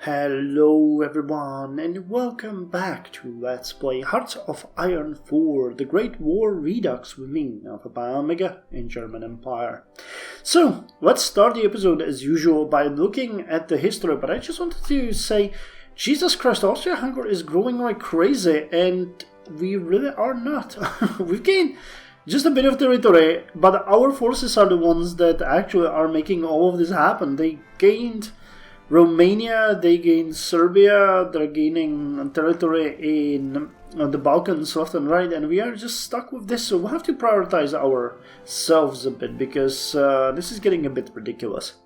Hello everyone and welcome back to Let's Play Hearts of Iron 4, the Great War Redux within Alpha Pi Omega in German Empire. So, let's start the episode as usual by looking at the history, but I just wanted to say, Jesus Christ, Austria-Hungary is growing like crazy and we really are not. We've gained just a bit of territory, but our forces are the ones that actually are making all of this happen. They gained Romania, they gained Serbia, they're gaining territory in the Balkans left and right, and we are just stuck with this, so we'll have to prioritize ourselves a bit, because this is getting a bit ridiculous.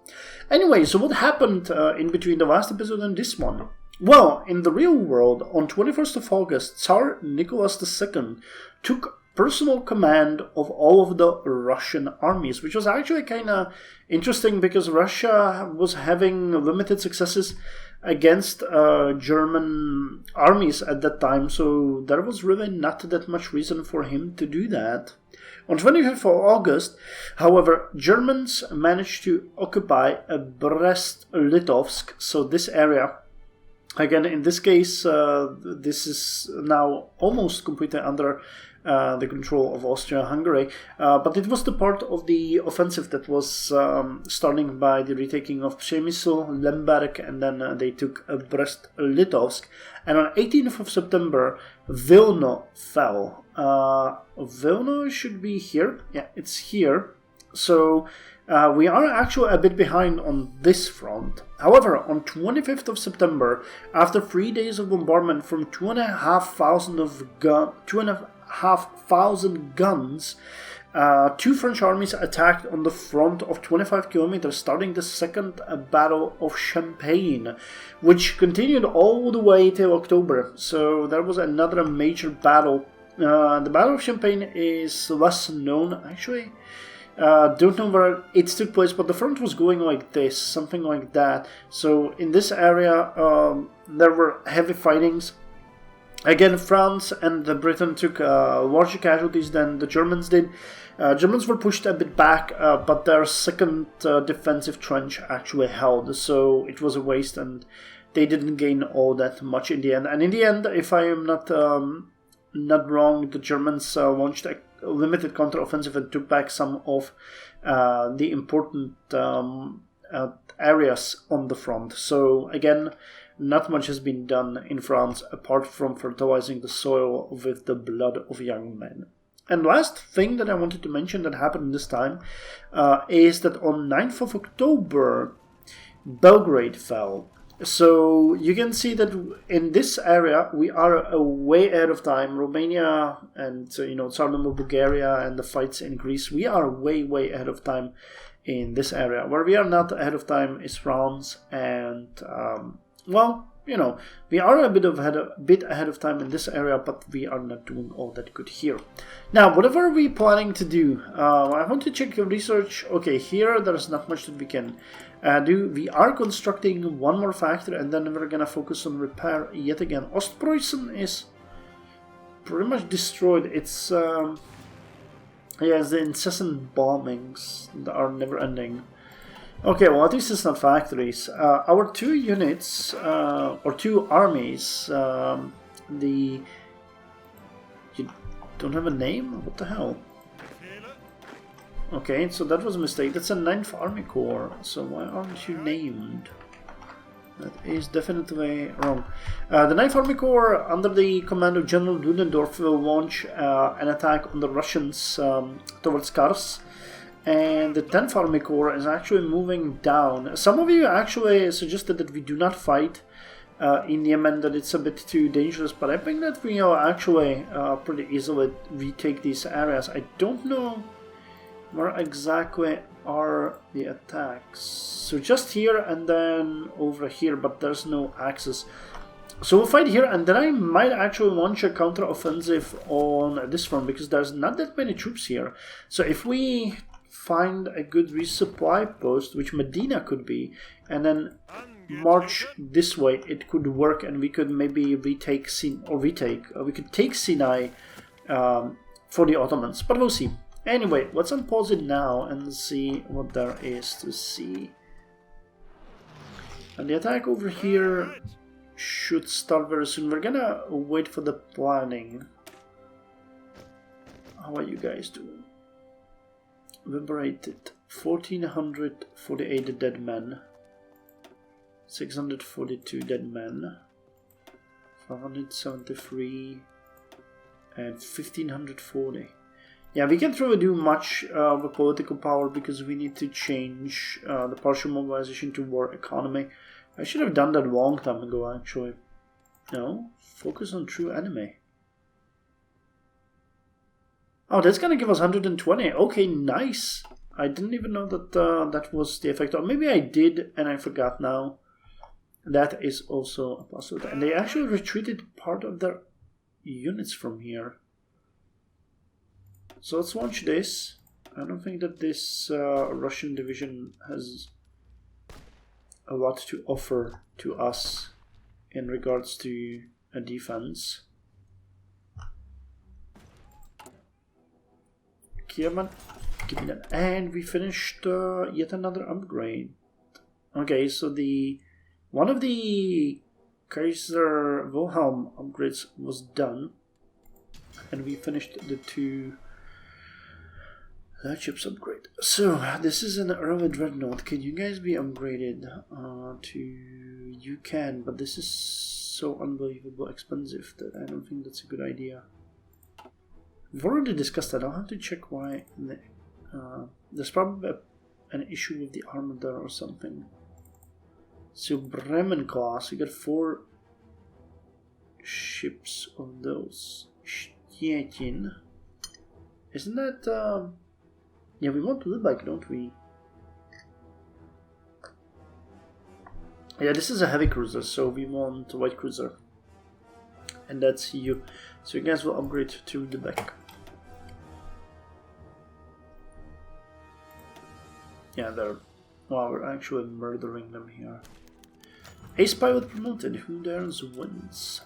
Anyway, so what happened in between the last episode and this one? Well, in the real world, on 21st of August, Tsar Nicholas II took personal command of all of the Russian armies, which was actually kind of interesting because Russia was having limited successes against German armies at that time, so there was really not that much reason for him to do that. On 25th of August, however, Germans managed to occupy Brest-Litovsk, so this area. Again, in this case, this is now almost completely under the control of Austria-Hungary, but it was the part of the offensive that was starting by the retaking of Przemysl, Lemberg, and then they took Brest-Litovsk. And on 18th of September, Vilno fell. Vilno should be here. Yeah, it's here. So we are actually a bit behind on this front. However, on 25th of September, after 3 days of bombardment from 2,500 guns, two French armies attacked on the front of 25 kilometers, starting the Second Battle of Champagne, which continued all the way till October. So there was another major battle. The Battle of Champagne is less known, actually. Don't know where it took place, but the front was going like this, something like that. So in this area, there were heavy fightings. Again, France and Britain took larger casualties than the Germans did. Germans were pushed a bit back, but their second defensive trench actually held, so it was a waste, and they didn't gain all that much in the end. And in the end, if I am not wrong, the Germans launched a limited counteroffensive and took back some of the important areas on the front. So again, not much has been done in France apart from fertilizing the soil with the blood of young men. And last thing that I wanted to mention that happened this time is that on 9th of October, Belgrade fell. So you can see that in this area we are way ahead of time. Romania and Tsarnamo, Bulgaria, and the fights in Greece, we are way ahead of time in this area. Where we are not ahead of time is France, and we are a bit ahead of time in this area, but we are not doing all that good here. Now, whatever are we planning to do? I want to check your research. Okay, here there's not much that we can do. We are constructing one more factory, and then we're gonna focus on repair yet again. Ostpreußen is pretty much destroyed. It's the incessant bombings that are never ending. Okay, well, at least it's not factories. Our two units, or two armies, you don't have a name? What the hell? Okay, so that was a mistake. That's a 9th Army Corps, so why aren't you named? That is definitely wrong. The 9th Army Corps, under the command of General Ludendorff, will launch an attack on the Russians towards Kars. And the 10th Army Corps is actually moving down. Some of you actually suggested that we do not fight in Yemen, that it's a bit too dangerous, but I think that we will actually pretty easily retake these areas. I don't know where exactly are the attacks. So just here and then over here, but there's no access. So we'll fight here, and then I might actually launch a counter-offensive on this front, because there's not that many troops here. So if we find a good resupply post, which Medina could be, and then march this way, it could work, and we could maybe we could take Sinai for the Ottomans, but we'll see. Anyway, let's unpause it now and see what there is to see. And the attack over here should start very soon. We're gonna wait for the planning. How are you guys doing? Liberated. 1448 dead men. 642 dead men. 573 and 1540. Yeah, we can't really do much of a political power because we need to change the partial mobilization to war economy. I should have done that a long time ago, actually. No, focus on true enemy. Oh, that's gonna give us 120. Okay, nice. I didn't even know that that was the effect. Or maybe I did and I forgot now. That is also a possibility. And they actually retreated part of their units from here. So let's launch this. I don't think that this Russian division has a lot to offer to us in regards to a defense. Kierman, give me that. And we finished yet another upgrade. Okay, so the one of the Kaiser Wilhelm upgrades was done, and we finished the two chips upgrade. So this is an early dreadnought. Can you guys be upgraded to? You can, but this is so unbelievable expensive that I don't think that's a good idea. We've already discussed that. I'll have to check why. There's probably an issue with the armor there or something. So Bremen class, we got 4 ships of those. Stettin. Isn't that yeah, we want Lübeck, don't we? Yeah, this is a heavy cruiser, so we want a light cruiser. And that's you. So you guys will upgrade to Lübeck. Yeah, they're... Wow, we're actually murdering them here. Ace pilot promoted. Who dares wins.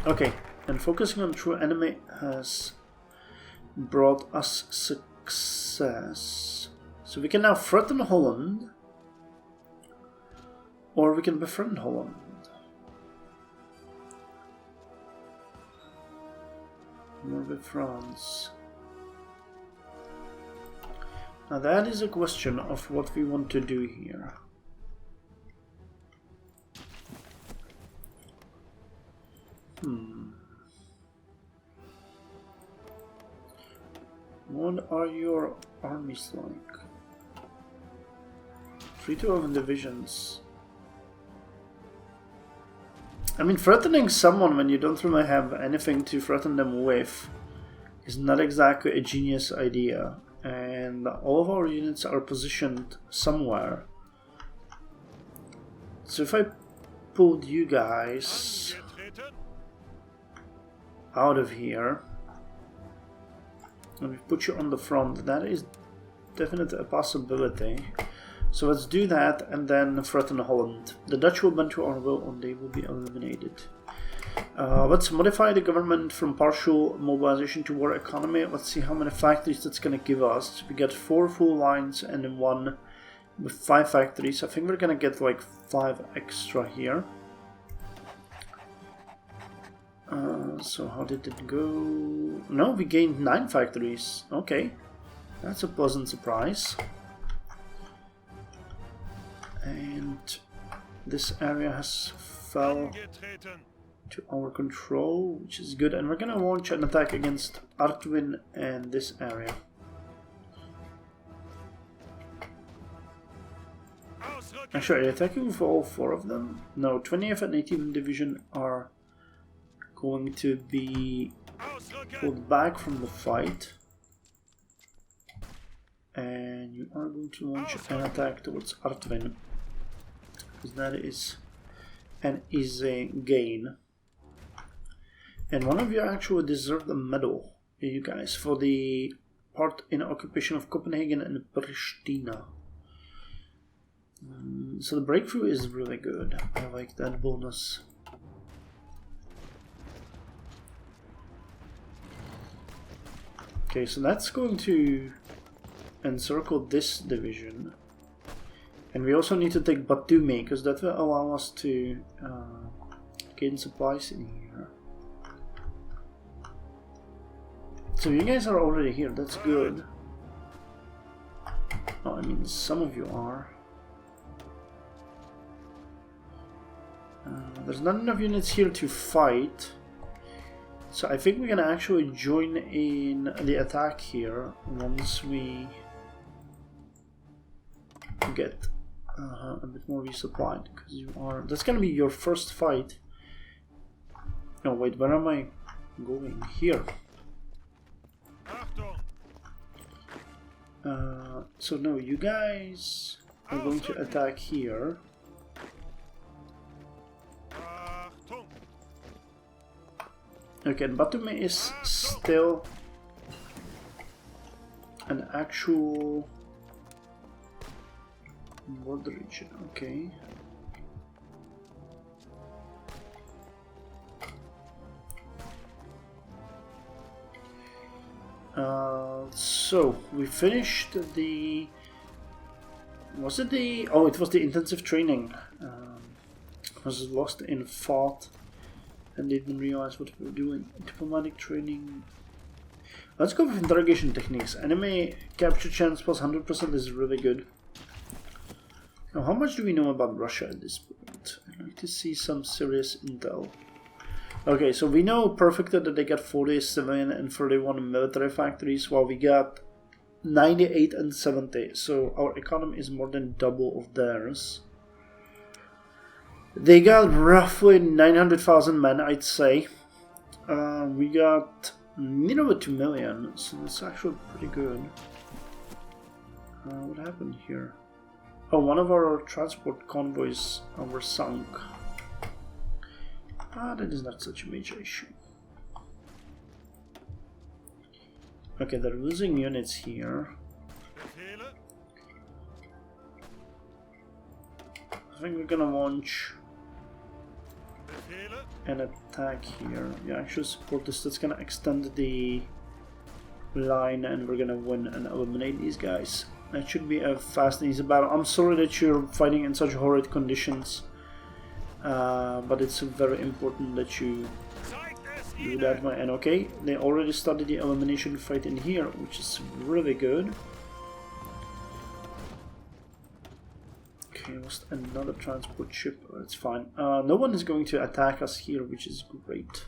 Okay, and focusing on true enemy has brought us success. So we can now threaten Holland, or we can befriend Holland. Or with France. Now that is a question of what we want to do here. What are your armies like? 3 to 11 divisions. I mean, threatening someone when you don't really have anything to threaten them with is not exactly a genius idea. And all of our units are positioned somewhere. So if I pulled you guys out of here and we put you on the front, that is definitely a possibility. So let's do that and then threaten Holland. The Dutch will bend to our will and they will be eliminated. Let's modify the government from partial mobilization to war economy. Let's see how many factories that's going to give us. We get 4 full lines and then 1 with 5 factories. I think we're going to get like 5 extra here. So how did it go? No, we gained 9 factories. Okay, that's a pleasant surprise. And this area has fell to our control, which is good, and we're gonna launch an attack against Artwin and this area. Actually, are you attacking with all 4 of them? No, 20th and 18th Division are going to be pulled back from the fight. And you are going to launch an attack towards Artwin, because that is an easy gain. And one of you actually deserved a medal, you guys, for the part in occupation of Copenhagen and Pristina. So the breakthrough is really good. I like that bonus. Okay, so that's going to encircle this division. And we also need to take Batumi, because that will allow us to gain supplies in here. So you guys are already here, that's good. Oh, I mean, some of you are. There's not enough units here to fight. So I think we're gonna actually join in the attack here once we get a bit more resupplied, because you are. That's gonna be your first fight. No, wait, where am I going? Here. So no, you guys are going to attack here. Okay, Batumi is still an actual border region, okay. So we finished the. Was it the? Oh, it was the intensive training. Was lost in thought and didn't realize what we were doing. Diplomatic training. Let's go with interrogation techniques. Enemy capture chance plus 100% is really good. Now, how much do we know about Russia at this point? I'd like to see some serious intel. Okay, so we know perfectly that they got 40 civilian and 31 military factories, while we got 98 and 70. So our economy is more than double of theirs. They got roughly 900,000 men, I'd say. We got nearly 2 million, so that's actually pretty good. What happened here? Oh, one of our transport convoys were sunk. That is not such a major issue. Okay, they're losing units here. I think we're gonna launch an attack here. Yeah, actually support this. That's gonna extend the line and we're gonna win and eliminate these guys. That should be a fast and easy battle. I'm sorry that you're fighting in such horrid conditions. But it's very important that you do that. And okay, they already started the elimination fight in here, which is really good. Okay, lost another transport ship. That's fine. No one is going to attack us here, which is great.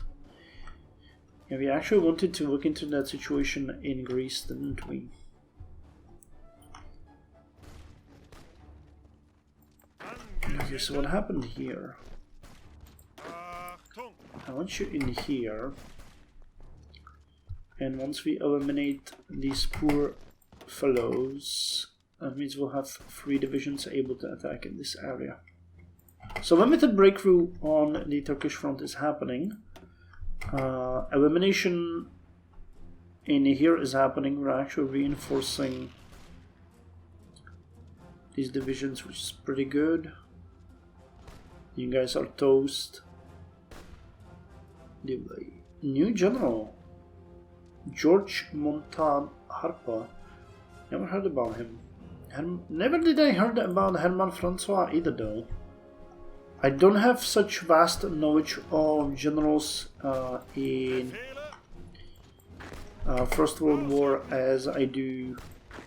Yeah, we actually wanted to look into that situation in Greece, didn't we? Okay, so what happened here? I want you in here, and once we eliminate these poor fellows, that means we'll have 3 divisions able to attack in this area. So limited breakthrough on the Turkish front is happening. Elimination in here is happening. We're actually reinforcing these divisions, which is pretty good. You guys are toast. The new general, George Montan Harpa. Never heard about him. Never did I heard about Herman Francois either, though. I don't have such vast knowledge of generals in First World War as I do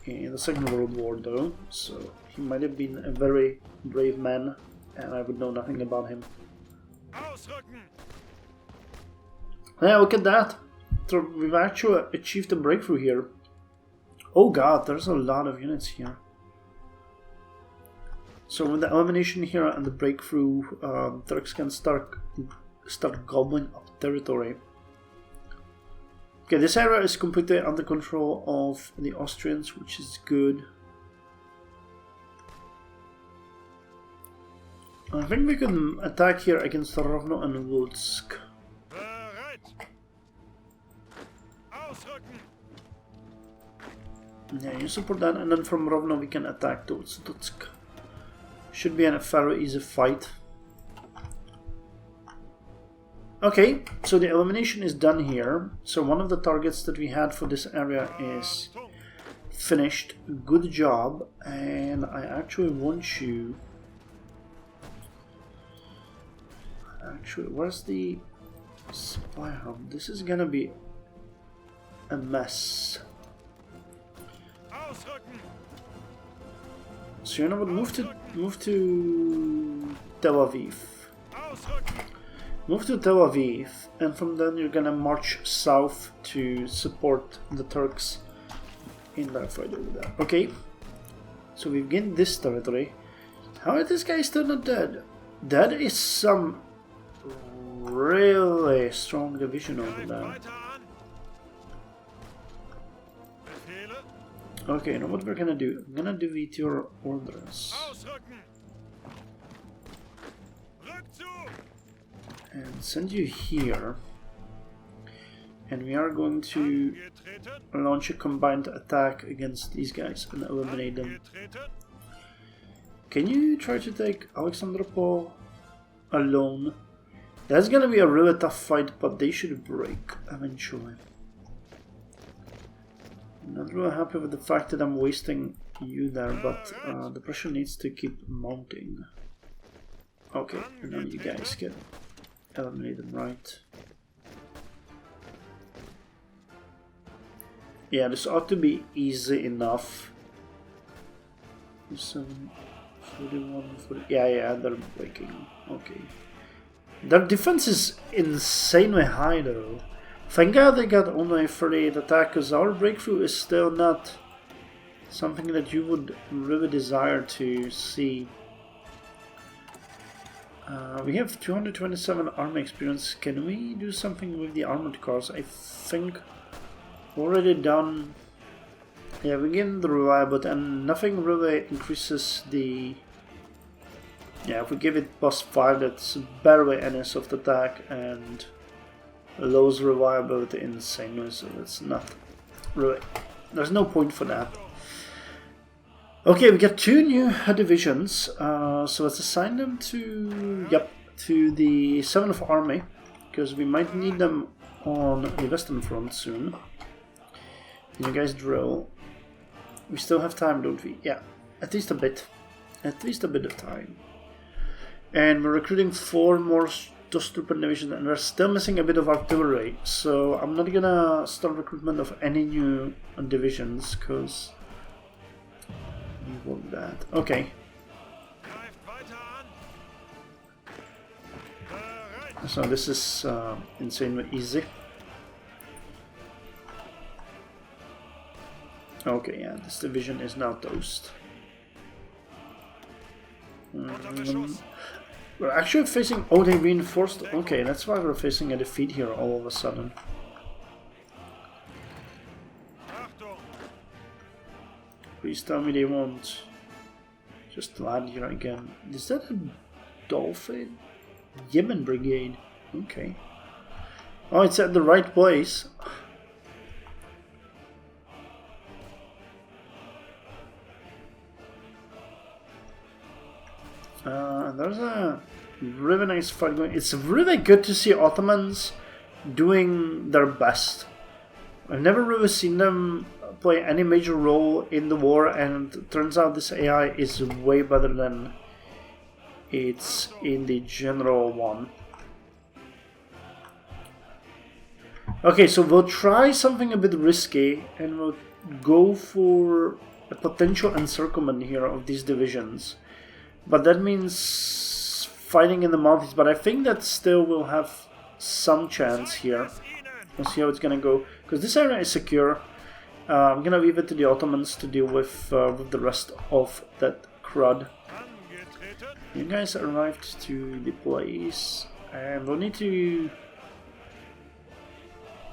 in the Second World War, though. So he might have been a very brave man, and I would know nothing about him. Yeah, look at that. So we've actually achieved a breakthrough here. Oh god, there's a lot of units here. So with the elimination here and the breakthrough, Turks can start gobbling up territory. Okay, this area is completely under control of the Austrians, which is good. I think we can attack here against Rovno and Lutsk. Yeah, you support that, and then from Rovno we can attack towards Lutsk. Should be a fairly easy fight. Okay, so the elimination is done here. So one of the targets that we had for this area is finished. Good job. And I actually want you... Actually, where's the supply hub? This is gonna be a mess. So you know what? Move to Tel Aviv. Move to Tel Aviv, and from then you're gonna march south to support the Turks in that fight over there. Okay. So we've gained this territory. How is this guy still not dead? That is some really strong division over there. Okay, you know what we're gonna do? I'm gonna delete your orders. And send you here. And we are going to launch a combined attack against these guys and eliminate them. Can you try to take Alexandropol alone? That's gonna be a really tough fight, but they should break eventually. I'm not really happy with the fact that I'm wasting you there, but the pressure needs to keep mounting. Okay, and now you guys can eliminate them, right? Yeah, this ought to be easy enough. 7, 41, 40. Yeah, they're breaking. Okay. Their defense is insanely high though. Thank God they got only 38 attack, because our breakthrough is still not something that you would really desire to see. We have 227 army experience. Can we do something with the armored cars? I think already done. Yeah, we gain the reliability, and nothing really increases the... Yeah, if we give it +5, that's barely any soft attack and lowers reliability insanely, so that's not really... There's no point for that. Okay, we got 2 new divisions, so let's assign them to... Yep, to the 7th Army, because we might need them on the Western Front soon. You guys drill. We still have time, don't we? Yeah, at least a bit. At least a bit of time. And we're recruiting 4 more Stormtrooper divisions, and we're still missing a bit of artillery. So I'm not gonna start recruitment of any new divisions, because we want that. Okay. So this is insanely easy. Okay, yeah, this division is now toast. We're actually facing... Oh, they reinforced... Okay, that's why we're facing a defeat here all of a sudden. Please tell me they won't just land here again. Is that a Dolphin? Yemen Brigade. Okay. Oh, it's at the right place. There's a really nice fight going. It's really good to see Ottomans doing their best. I've never really seen them play any major role in the war, and it turns out this AI is way better than it's in the general one. Okay, so we'll try something a bit risky, and we'll go for a potential encirclement here of these divisions. But that means fighting in the mountains, but I think that still will have some chance here. We'll see how it's gonna go, because this area is secure. I'm gonna leave it to the Ottomans to deal with the rest of that crud. You guys arrived to the place, and we'll need to...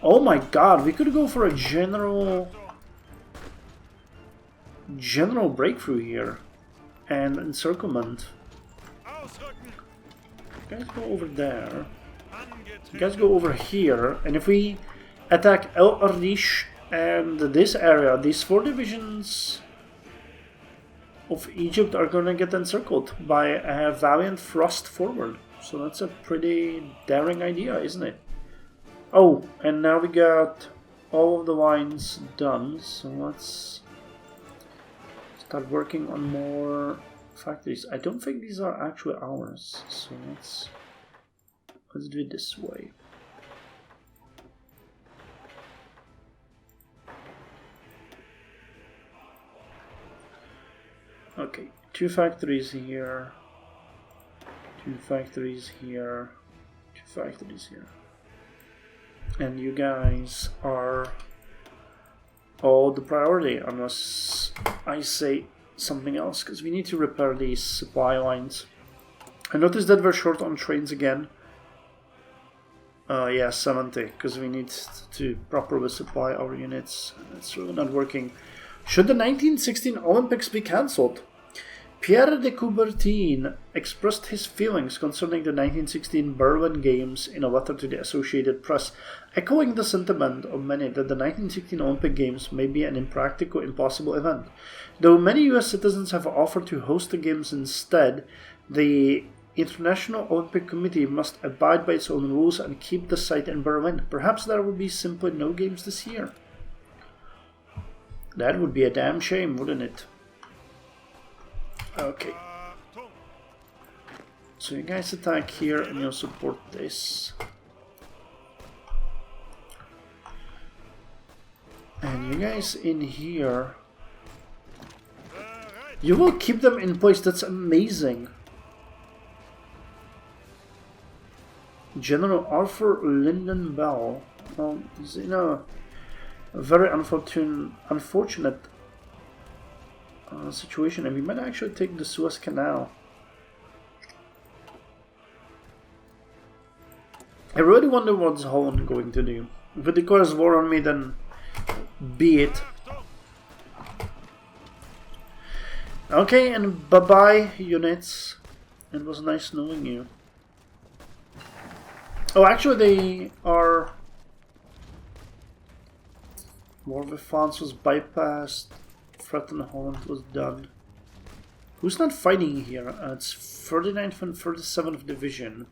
Oh my god, we could go for a general breakthrough here. And encirclement. You guys go over there. You guys go over here. And if we attack El Arish and this area, these 4 divisions of Egypt are going to get encircled by a valiant thrust forward. So that's a pretty daring idea, isn't it? Oh, and now we got all of the lines done. So let's start working on more factories. I don't think these are actually ours, so let's do it this way. Okay, 2 factories here, 2 factories here, 2 factories here. And you guys are all the priority, unless I say something else, because we need to repair these supply lines. I noticed that we're short on trains again. Yeah, 70, because we need to properly supply our units. It's really not working. Should the 1916 Olympics be cancelled? Pierre de Coubertin expressed his feelings concerning the 1916 Berlin Games in a letter to the Associated Press, echoing the sentiment of many that the 1916 Olympic Games may be an impractical, impossible event. Though many US citizens have offered to host the Games instead, the International Olympic Committee must abide by its own rules and keep the site in Berlin. Perhaps there will be simply no Games this year. That would be a damn shame, wouldn't it? Okay. So you guys attack here and you'll support this. And you guys in here. You will keep them in place, that's amazing. General Arthur Lyndon Bell. Well, he's in a very unfortunate situation, and we might actually take the Suez Canal. I really wonder what's Holland going to do. If it declares war on me, then be it. Okay, and bye-bye, units. It was nice knowing you. Oh, actually they are... War with France was bypassed. Threaten Holland was done. Who's not fighting here? It's 39th and 37th Division.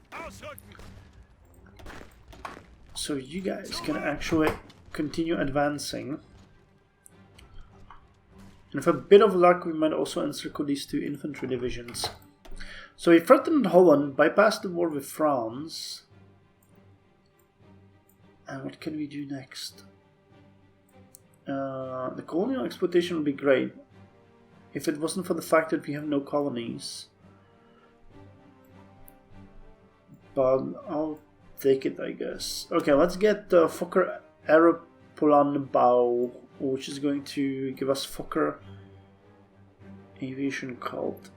So you guys can actually continue advancing. And with a bit of luck, we might also encircle these 2 infantry divisions. So we threatened Holland, bypassed the war with France. And what can we do next? The colonial exploitation would be great if it wasn't for the fact that we have no colonies. But I'll take it, I guess. Okay, let's get Fokker Aeroplanbau, which is going to give us Fokker Aviation Cult.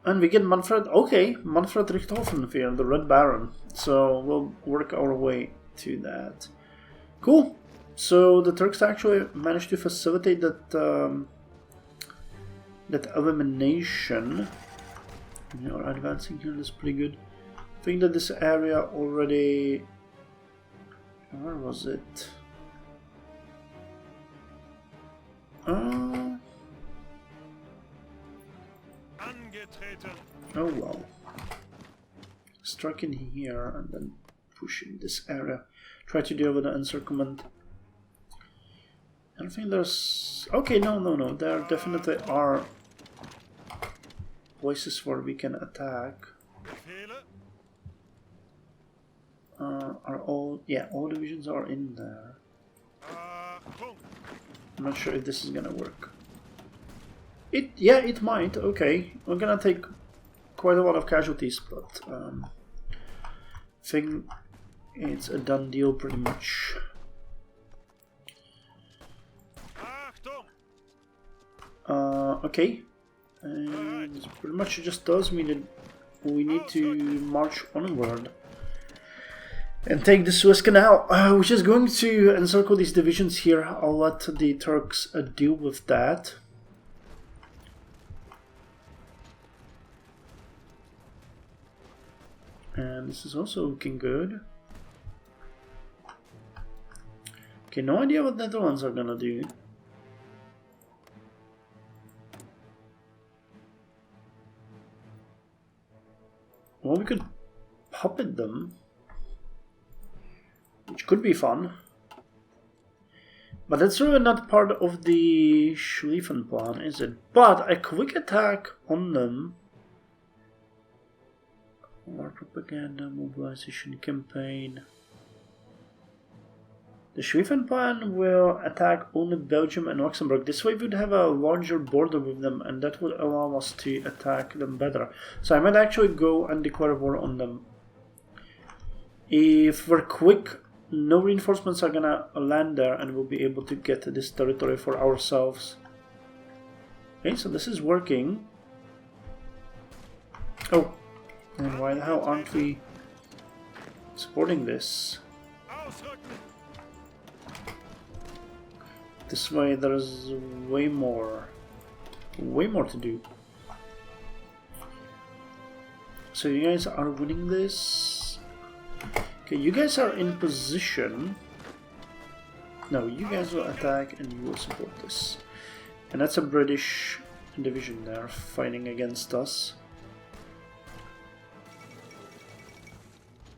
And we get Manfred, okay, Manfred Richthofen here, the Red Baron. So we'll work our way to that. Cool. So the Turks actually managed to facilitate that that elimination. We are advancing here, that's pretty good. I think that this area already... Where was it? Oh well. Struck in here and then push in this area. Try to deal with the encirclement. I don't think there's... Okay, no. There definitely are places where we can attack. Are all... Yeah, all divisions are in there. I'm not sure if this is gonna work. Yeah, it might. Okay, we're gonna take quite a lot of casualties, but I think it's a done deal pretty much. Okay, and this pretty much just tells me that we need to march onward and take the Suez Canal, which is going to encircle these divisions here. I'll let the Turks deal with that. And this is also looking good. Okay, no idea what the Netherlands are gonna do. Well, we could puppet them, which could be fun. But that's really not part of the Schlieffen plan, is it? But a quick attack on them. War propaganda, mobilization campaign. The Schlieffen plan will attack only Belgium and Luxembourg. This way we would have a larger border with them, and that would allow us to attack them better. So I might actually go and declare war on them. If we're quick, no reinforcements are gonna land there, and we'll be able to get this territory for ourselves. Okay, so this is working. Oh, and why the hell aren't we supporting this? This way there's way more to do. So you guys are winning this. Okay, you guys are in position. No, you guys will attack and you will support this. And that's a British division there fighting against us.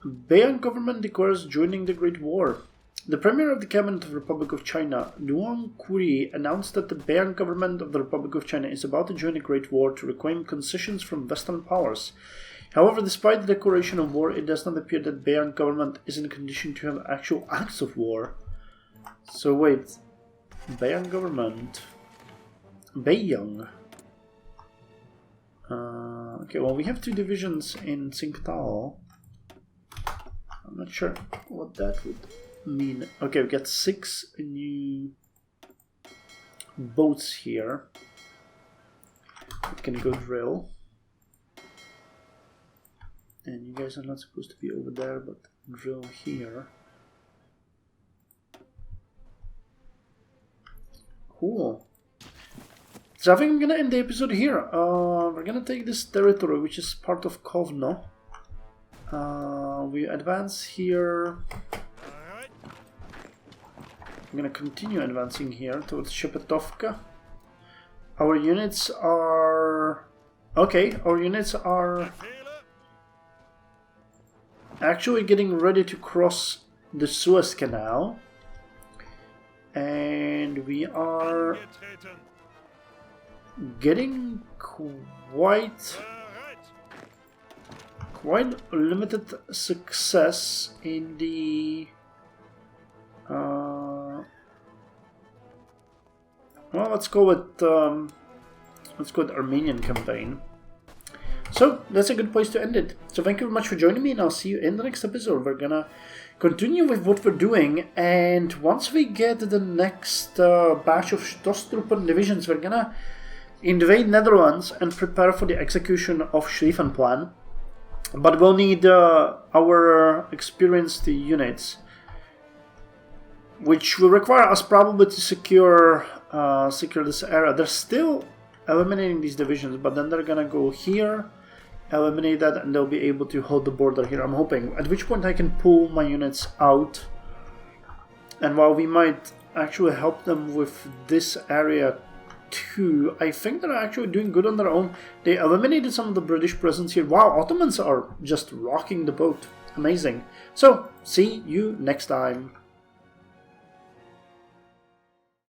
Bayan government declares joining the Great War. The Premier of the Cabinet of the Republic of China, Duan Kuri, announced that the Bayan government of the Republic of China is about to join the Great War to reclaim concessions from Western powers. However, despite the declaration of war, it does not appear that Bayan government is in a condition to have actual acts of war. So wait, Bayan government, Beiyang. Okay, well we have 2 divisions in Tsingtao. I'm not sure what that would mean. Okay, we got 6 new boats here. We can go drill. And you guys are not supposed to be over there, but drill here. Cool. So I think I'm gonna end the episode here. We're gonna take this territory, which is part of Kovno. We advance here. I'm gonna continue advancing here towards Shepetovka. Our units are... Okay, our units are actually getting ready to cross the Suez Canal. And we are getting quite limited success in the well, let's call it Armenian campaign. So that's a good place to end it. So thank you very much for joining me, and I'll see you in the next episode. We're gonna continue with what we're doing, and once we get the next batch of Stostruppen divisions, we're gonna invade Netherlands and prepare for the execution of Schlieffen plan. But we'll need our experienced units, which will require us probably to secure this area. They're still eliminating these divisions, but then they're gonna go here, eliminate that, and they'll be able to hold the border here, I'm hoping. At which point I can pull my units out. And while we might actually help them with this area too, I think they're actually doing good on their own. They eliminated some of the British presence here. Wow, Ottomans are just rocking the boat. Amazing. So, see you next time.